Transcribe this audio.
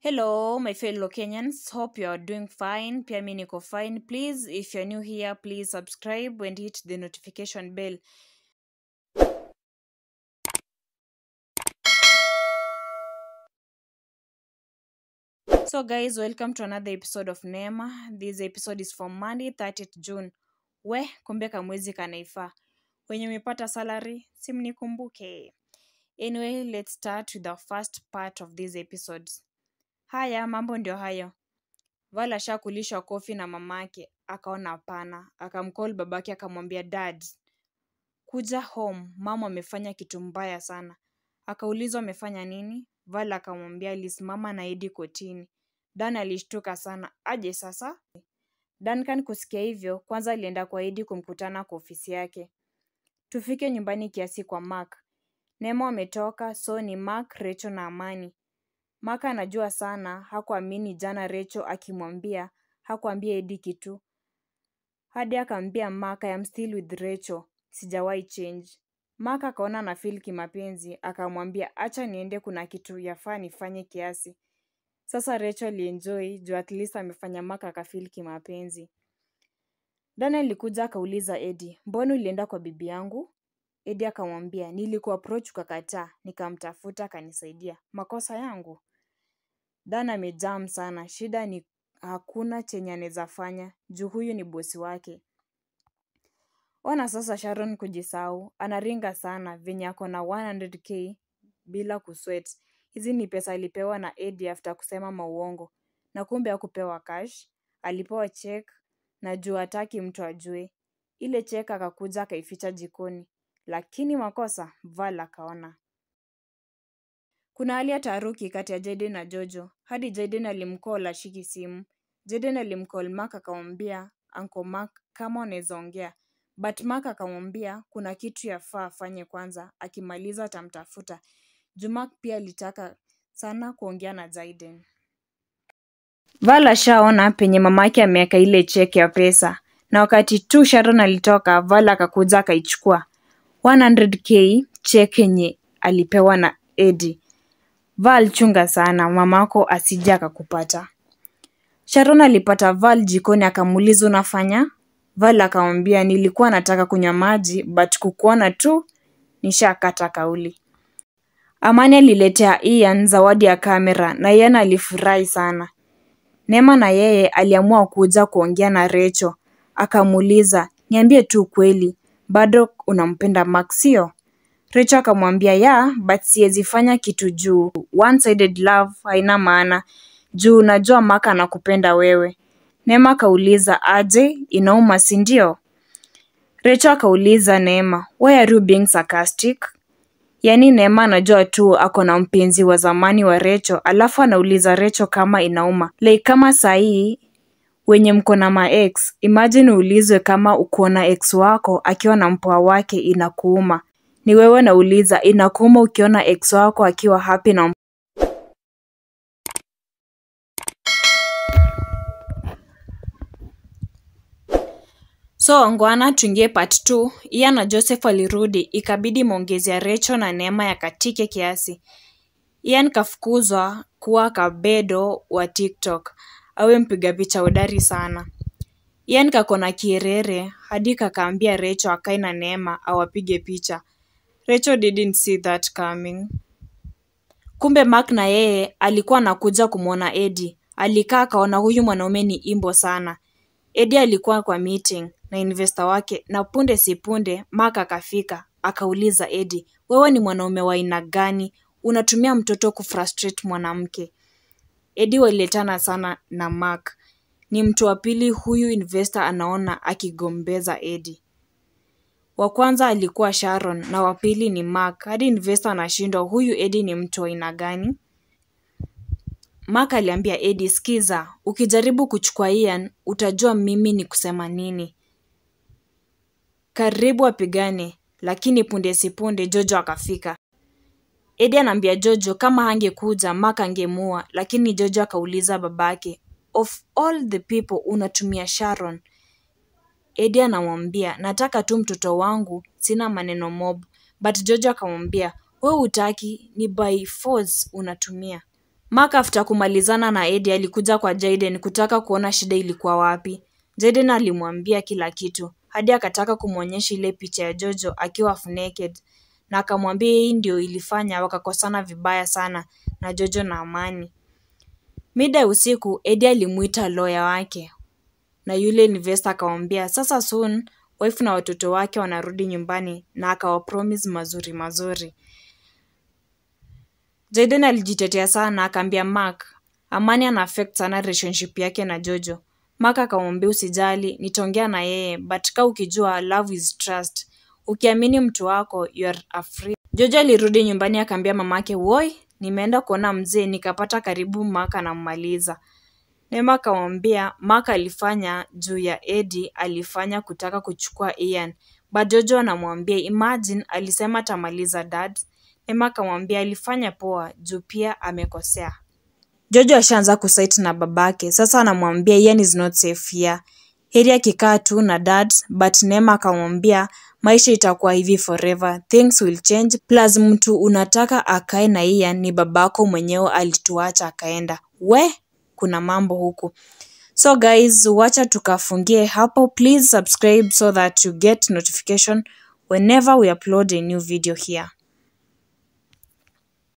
Hello, my fellow Kenyans. Hope you are doing fine. Pia mimi niko fine. Please, if you're new here, please subscribe and hit the notification bell. So, guys, welcome to another episode of Neema. This episode is from Monday, 30th June. Kumbe kamwezi kanaifa. Wenye umepata salary, simnikumbuke. Anyway, let's start with the first part of this episode. Haya, mambo ndio hayo. Val ashakulishwa kofi na mamake, akaona hapana, akamcall babake akamwambia dad, kuja home, mama amefanya kitu mbaya sana. Akaulizwa amefanya nini? Val akamwambia alisimama na Eddie kotini. Dan alishtuka sana, aje sasa? Duncan kusikia hivyo, kwanza alienda kwa Eddie kumkutana kwa ofisi yake. Tufike nyumbani kiasi kwa Mark. Nemo ametoka, so ni Mark, Rachel na Amani. Mark anajua sana, hakuamini jana Rachel akimwambia, hakuambia Eddie kitu. Hadi akaambia Mark, I am still with Rachel, sijawahi change. Mark akaona na feel kimapenzi, akamwambia acha niende kuna kitu yafaa nifanye kiasi. Sasa Rachel alienjoy, juu at least amefanya Mark akafeel kimapenzi. Dana alikuja akauliza Eddie, mbona ulienda kwa bibi yangu? Eddie akamwambia, nilikuapproach ukakataa, nikamtafuta akanisaidia. Makosa yangu? Dan amejam sana, shida ni hakuna chenye anaweza fanya, juu huyu ni bosi wake. Ona sasa Sharon kujisahau, anaringa sana, venye ako na 100k bila kusweat. Hizi ni pesa alipewa na Eddie after kusema mauongo. Na kumbe hakupewa cash, alipewa check, na juu hataki mtu ajue. Ile check akakuja akaificha jikoni. Lakini makosa, Val akaona. Kuna hali ya taharuki kati ya Jaden na Jojo. Hadi Jaden alimcall ashiki simu. Jaden alimcall Mark akamwambia Uncle Mark kama unaweza ongea. But Mark akamwambia kuna kitu yafaa afanye kwanza, akimaliza atamtafuta. Mark pia alitaka sana kuongea na Jaden. Val ashaona penye mamake ameweka ile check ya pesa. Na wakati tu Sharon alitoka, Val akakuja akaichukua 100k check yenye alipewa na Eddie. Val chunga sana, mamako asije akakupata. Sharon alipata Val jikoni akamuuliza unafanya? Val akamwambia nilikuwa nataka kunywa maji but kukuona tu nishakata kauli. Amani aliletea Ian zawadi ya kamera na Ian alifurahi sana. Neema na yeye aliamua kuja kuongea na Rachel. Akamuuliza, niambie tu kweli, bado unampenda Mark sio? Rachel akamwambia yeah, but siwezi fanya kitu juu. One-sided love haina maana. Juu unajua Mark anakupenda wewe. Neema akauliza aje, inauma si ndio? Rachel akauliza Neema, why are you being sarcastic? Yaani Neema anajua tu ako na mpenzi wa zamani wa Rachel, alafu anauliza Rachel kama inauma. Like kama sahii wenye mko na ma-ex, imagine uulizwe kama uko na ex wako akiwa na mpoa wake inakuuma. Ni wewe nauliza inakuuma ukiona ex wako akiwa happy na So ngwana tuingie part 2. Ian na Joseph walirudi, ikabidi maongezi ya Rachel na Neema yakatike kiasi. Ian kafukuzwa kuwa kabedo wa TikTok, awe mpiga picha hodari sana. Ian kakona kierere hadi kakaambia Rachel akae na Neema awapige picha. Rachel didn't see that coming. Kumbe Mark na yeye alikuwa anakuja kumwona Eddie. Alikaa akaona huyu mwanaume ni imbo sana. Eddie alikuwa kwa meeting na investor wake na punde si punde Mark akafika. Akauliza Eddie, wewe ni mwanaume wa aina gani? Unatumia mtoto kufrustrate mwanamke. Eddie waliletana sana na Mark. Ni mtu wa pili huyu investor anaona akigombeza Eddie. Wa kwanza alikuwa Sharon na wa pili ni Mark. Hadi investor anashindwa huyu Eddie ni mtu wa aina gani? Mark aliambia Eddie, sikiza, ukijaribu kuchukua Ian, utajua mimi ni kusema nini. Karibu apigane, lakini punde si punde Jojo akafika. Eddie anaambia Jojo kama hangekuja Mark angemua, lakini Jojo akauliza babake, of all the people unatumia Sharon? Eddie anamwambia, nataka tu mtoto wangu, sina maneno mob. But Jojo akamwambia, wewe hutaki, ni by force unatumia. Mark after kumalizana na Eddie alikuja kwa Jaden kutaka kuona shida ilikuwa wapi. Jaden alimwambia kila kitu, hadi akataka kumwonyesha ile picha ya Jojo akiwa half naked, na akamwambia hii ndio ilifanya wakakosana vibaya sana na Jojo na Amani. Mida usiku, Eddie alimuita lawyer wake, na yule investor akamwambia sasa soon wife na watoto wake wanarudi nyumbani, na akawapromise mazuri mazuri. Jaden alijitetea sana, akaambia Mark Amani ana affect sana relationship yake na Jojo. Mark akamwambia usijali, nitaongea na yeye, but ka ukijua love is trust. Ukiamini mtu wako, you are free. Jojo alirudi nyumbani akaambia mamake, woi, nimeenda kuona mzee nikapata karibu Mark anammaliza. Neema akamwambia Mark alifanya juu ya Eddie, alifanya kutaka kuchukua Ian. But Jojo anamwambia imagine alisema atamaliza dad. Neema akamwambia alifanya poa juu pia amekosea. Jojo ashaanza kusight na babake. Sasa anamwambia Ian is not safe here. Heri akikaa tu na dad, but Neema akamwambia maisha itakuwa hivi forever. Things will change. Plus mtu unataka akae na Ian ni babako mwenyewe alituacha akaenda. We, kuna mambo huku. So guys, wacha tukafungie hapo. Please subscribe so that you get notification whenever we upload a new video here.